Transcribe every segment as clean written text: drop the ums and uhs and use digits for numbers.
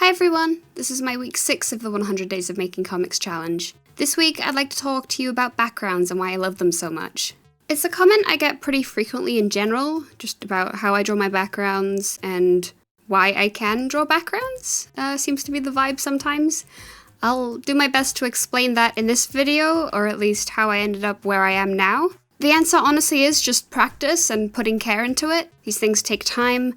Hi everyone, this is my week 6 of the 100 Days of Making Comics challenge. This week I'd like to talk to you about backgrounds and why I love them so much. It's a comment I get pretty frequently in general, just about how I draw my backgrounds and why I can draw backgrounds, seems to be the vibe sometimes. I'll do my best to explain that in this video, or at least how I ended up where I am now. The answer honestly is just practice and putting care into it. These things take time.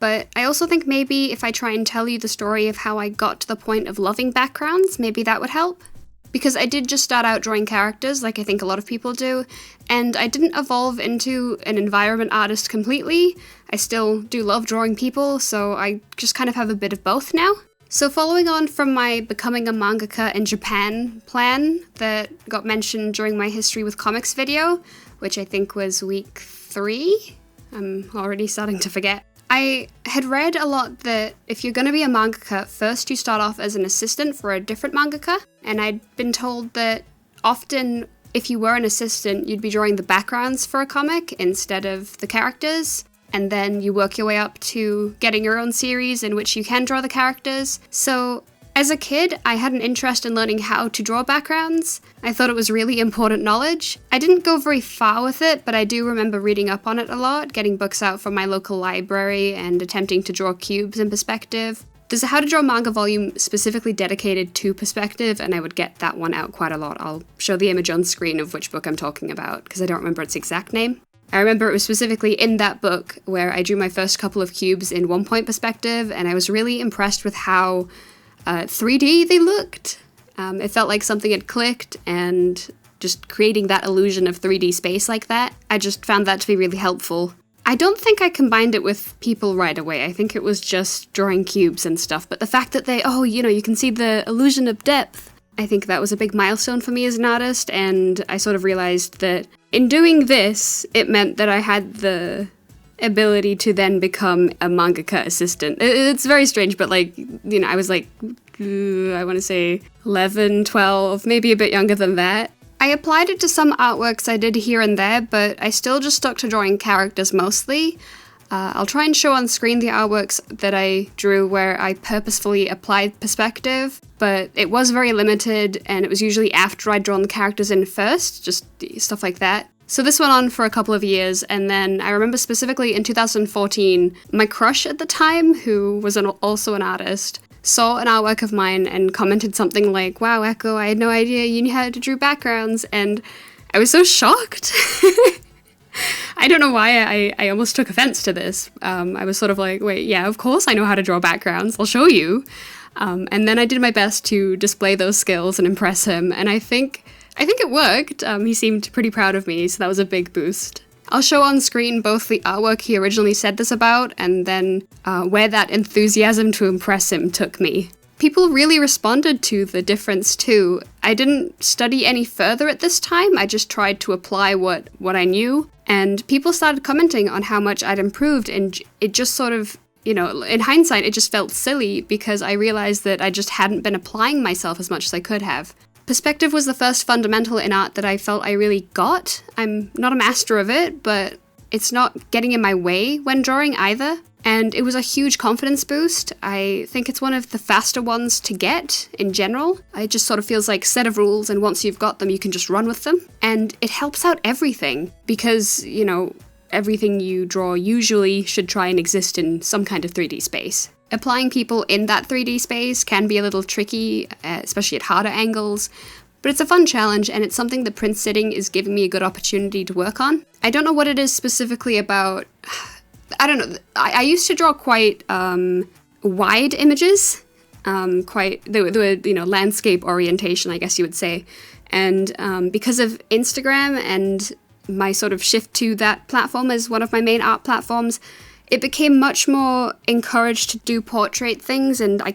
But I also think maybe if I try and tell you the story of how I got to the point of loving backgrounds, maybe that would help. Because I did just start out drawing characters, like I think a lot of people do, and I didn't evolve into an environment artist completely. I still do love drawing people, so I just kind of have a bit of both now. So following on from my becoming a mangaka in Japan plan that got mentioned during my History with Comics video, which I think was week 3, I'm already starting to forget. I had read a lot that if you're going to be a mangaka, first you start off as an assistant for a different mangaka, and I'd been told that often if you were an assistant, you'd be drawing the backgrounds for a comic instead of the characters, and then you work your way up to getting your own series in which you can draw the characters. So as a kid, I had an interest in learning how to draw backgrounds. I thought it was really important knowledge. I didn't go very far with it, but I do remember reading up on it a lot, getting books out from my local library and attempting to draw cubes in perspective. There's a How to Draw Manga volume specifically dedicated to perspective, and I would get that one out quite a lot. I'll show the image on screen of which book I'm talking about, because I don't remember its exact name. I remember it was specifically in that book where I drew my first couple of cubes in 1-point perspective, and I was really impressed with how 3D they looked. It felt like something had clicked, and just creating that illusion of 3D space like that, I just found that to be really helpful. I don't think I combined it with people right away. I think it was just drawing cubes and stuff, but the fact that you can see the illusion of depth, I think that was a big milestone for me as an artist, and I sort of realized that in doing this, it meant that I had the ability to then become a mangaka assistant. It's very strange, but I was I want to say 11, 12, maybe a bit younger than that. I applied it to some artworks I did here and there, but I still just stuck to drawing characters mostly. I'll try and show on screen the artworks that I drew where I purposefully applied perspective, but it was very limited, and it was usually after I'd drawn the characters in first, just stuff like that. So this went on for a couple of years, and then I remember specifically in 2014, my crush at the time, who was also an artist, saw an artwork of mine and commented something like, "Wow, Ekko, I had no idea you knew how to draw backgrounds," and I was so shocked. I don't know why I almost took offense to this. I was sort of like, wait, yeah, of course I know how to draw backgrounds, I'll show you. And then I did my best to display those skills and impress him, and I think it worked. He seemed pretty proud of me, so that was a big boost. I'll show on screen both the artwork he originally said this about, and then where that enthusiasm to impress him took me. People really responded to the difference too. I didn't study any further at this time, I just tried to apply what I knew, and people started commenting on how much I'd improved, and it just sort of, in hindsight, it just felt silly because I realized that I just hadn't been applying myself as much as I could have. Perspective was the first fundamental in art that I felt I really got. I'm not a master of it, but it's not getting in my way when drawing either. And it was a huge confidence boost. I think it's one of the faster ones to get in general. It just sort of feels like a set of rules, and once you've got them, you can just run with them. And it helps out everything because, everything you draw usually should try and exist in some kind of 3D space. Applying people in that 3D space can be a little tricky, especially at harder angles, but it's a fun challenge, and it's something that print sitting is giving me a good opportunity to work on. I don't know what it is specifically about. I don't know. I used to draw quite wide images, they were landscape orientation, I guess you would say, and because of Instagram and my sort of shift to that platform as one of my main art platforms, it became much more encouraged to do portrait things, and I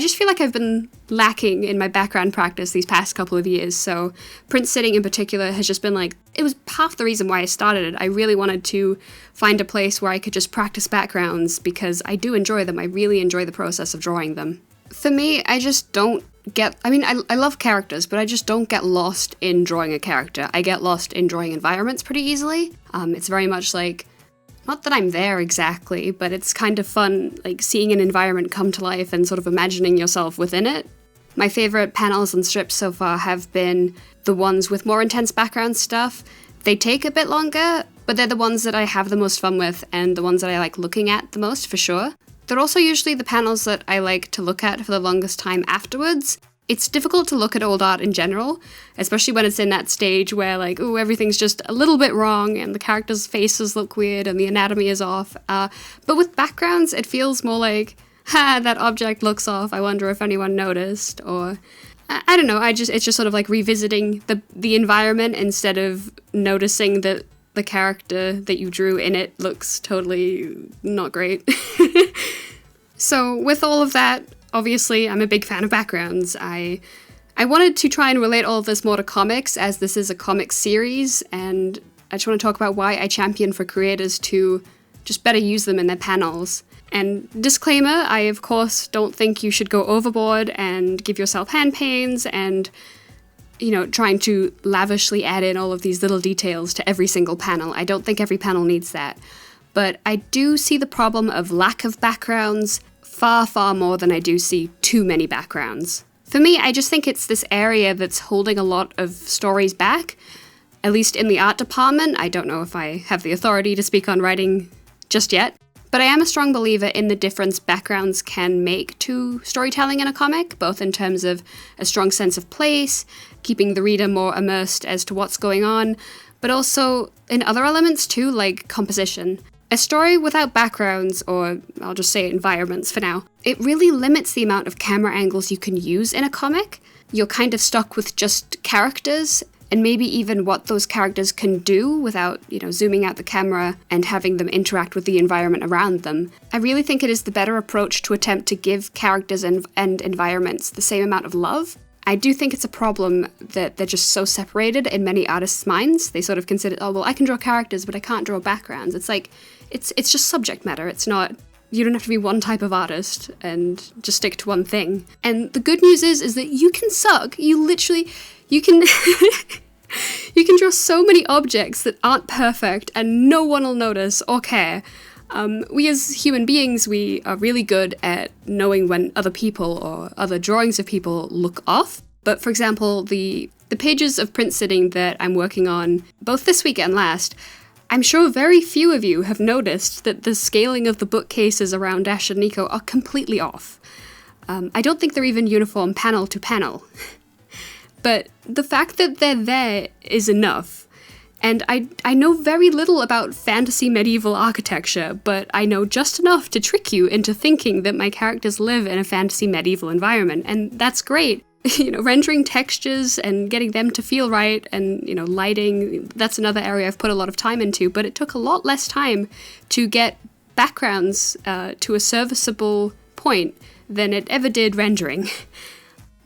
just feel like I've been lacking in my background practice these past couple of years, so print sitting in particular has just been it was half the reason why I started it. I really wanted to find a place where I could just practice backgrounds because I do enjoy them. I really enjoy the process of drawing them. For me, I just don't I love characters, but I just don't get lost in drawing a character. I get lost in drawing environments pretty easily. It's very much like, Not that I'm there exactly, but it's kind of fun, like seeing an environment come to life and sort of imagining yourself within it. My favorite panels and strips so far have been the ones with more intense background stuff. They take a bit longer, but they're the ones that I have the most fun with and the ones that I like looking at the most, for sure. They're also usually the panels that I like to look at for the longest time afterwards. It's difficult to look at old art in general, especially when it's in that stage where, like, ooh, everything's just a little bit wrong and the characters' faces look weird and the anatomy is off. But with backgrounds, it feels more like, ha, that object looks off, I wonder if anyone noticed, or I don't know, it's just sort of like revisiting the environment instead of noticing that the character that you drew in it looks totally not great. So with all of that, obviously I'm a big fan of backgrounds. I wanted to try and relate all of this more to comics, as this is a comic series, and I just want to talk about why I champion for creators to just better use them in their panels. And disclaimer, I of course don't think you should go overboard and give yourself hand pains and, you know, trying to lavishly add in all of these little details to every single panel. I don't think every panel needs that. But I do see the problem of lack of backgrounds far, far more than I do see too many backgrounds. For me, I just think it's this area that's holding a lot of stories back, at least in the art department. I don't know if I have the authority to speak on writing just yet, but I am a strong believer in the difference backgrounds can make to storytelling in a comic, both in terms of a strong sense of place, keeping the reader more immersed as to what's going on, but also in other elements too, like composition. A story without backgrounds, or I'll just say environments for now, it really limits the amount of camera angles you can use in a comic. You're kind of stuck with just characters, and maybe even what those characters can do without, you know, zooming out the camera and having them interact with the environment around them. I really think it is the better approach to attempt to give characters and environments the same amount of love. I do think it's a problem that they're just so separated in many artists' minds. They sort of consider, oh, well, I can draw characters, but I can't draw backgrounds. It's like, it's just subject matter. It's not, you don't have to be one type of artist and just stick to one thing. And the good news is that you can suck. You can, you can draw so many objects that aren't perfect and no one will notice or care. We as human beings, we are really good at knowing when other people or other drawings of people look off. But for example, the pages of print sitting that I'm working on, both this week and last, I'm sure very few of you have noticed that the scaling of the bookcases around Ash and Nico are completely off. I don't think they're even uniform panel to panel. But the fact that they're there is enough. And I know very little about fantasy medieval architecture, but I know just enough to trick you into thinking that my characters live in a fantasy medieval environment, and that's great. You know, rendering textures and getting them to feel right, and, you know, lighting, that's another area I've put a lot of time into, but it took a lot less time to get backgrounds to a serviceable point than it ever did rendering.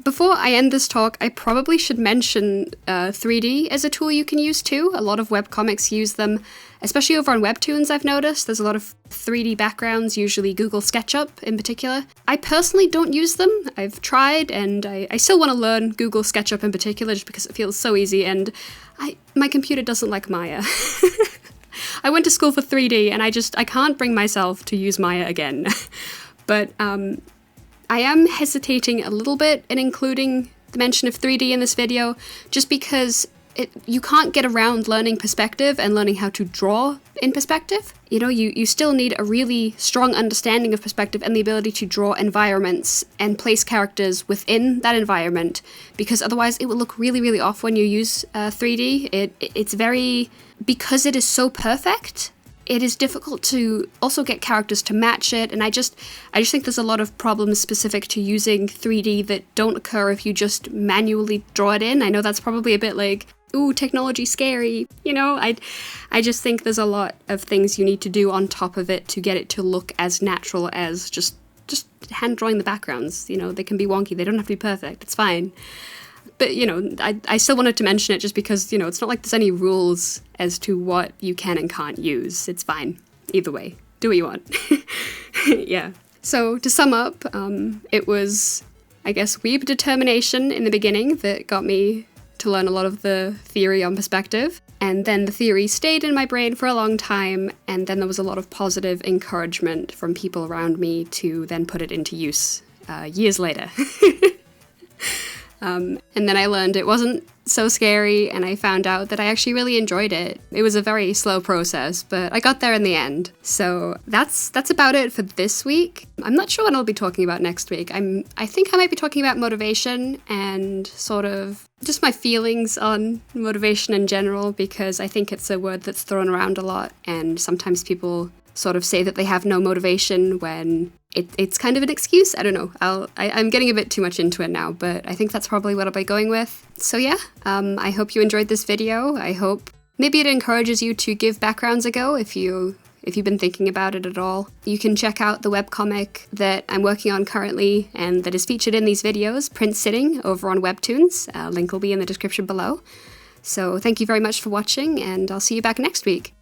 Before I end this talk, I probably should mention 3D as a tool you can use too. A lot of webcomics use them, especially over on Webtoons I've noticed. There's a lot of 3D backgrounds, usually Google SketchUp in particular. I personally don't use them. I've tried, and I still want to learn Google SketchUp in particular just because it feels so easy, and my computer doesn't like Maya. I went to school for 3D, and I can't bring myself to use Maya again. But I am hesitating a little bit in including the mention of 3D in this video, just because you can't get around learning perspective and learning how to draw in perspective. You know, you still need a really strong understanding of perspective and the ability to draw environments and place characters within that environment, because otherwise it will look really, really off when you use 3D. It's very, because it is so perfect, it is difficult to also get characters to match it, and I just think there's a lot of problems specific to using 3D that don't occur if you just manually draw it in. I know that's probably a bit like, ooh, technology scary, you know? I just think there's a lot of things you need to do on top of it to get it to look as natural as just hand drawing the backgrounds. You know, they can be wonky, they don't have to be perfect, it's fine. But, you know, I still wanted to mention it just because, you know, it's not like there's any rules as to what you can and can't use. It's fine. Either way. Do what you want. Yeah. So, to sum up, it was, I guess, weeb determination in the beginning that got me to learn a lot of the theory on perspective. And then the theory stayed in my brain for a long time, and then there was a lot of positive encouragement from people around me to then put it into use years later. And then I learned it wasn't so scary, and I found out that I actually really enjoyed it. It was a very slow process, but I got there in the end. So that's about it for this week. I'm not sure what I'll be talking about next week. I think I might be talking about motivation and sort of just my feelings on motivation in general, because I think it's a word that's thrown around a lot, and sometimes people sort of say that they have no motivation when it's kind of an excuse. I don't know. I'm getting a bit too much into it now, but I think that's probably what I'll be going with. So yeah, I hope you enjoyed this video. I hope maybe it encourages you to give backgrounds a go if you've been thinking about it at all. You can check out the webcomic that I'm working on currently and that is featured in these videos, Print Sitting, over on Webtoons. Link will be in the description below. So thank you very much for watching, and I'll see you back next week.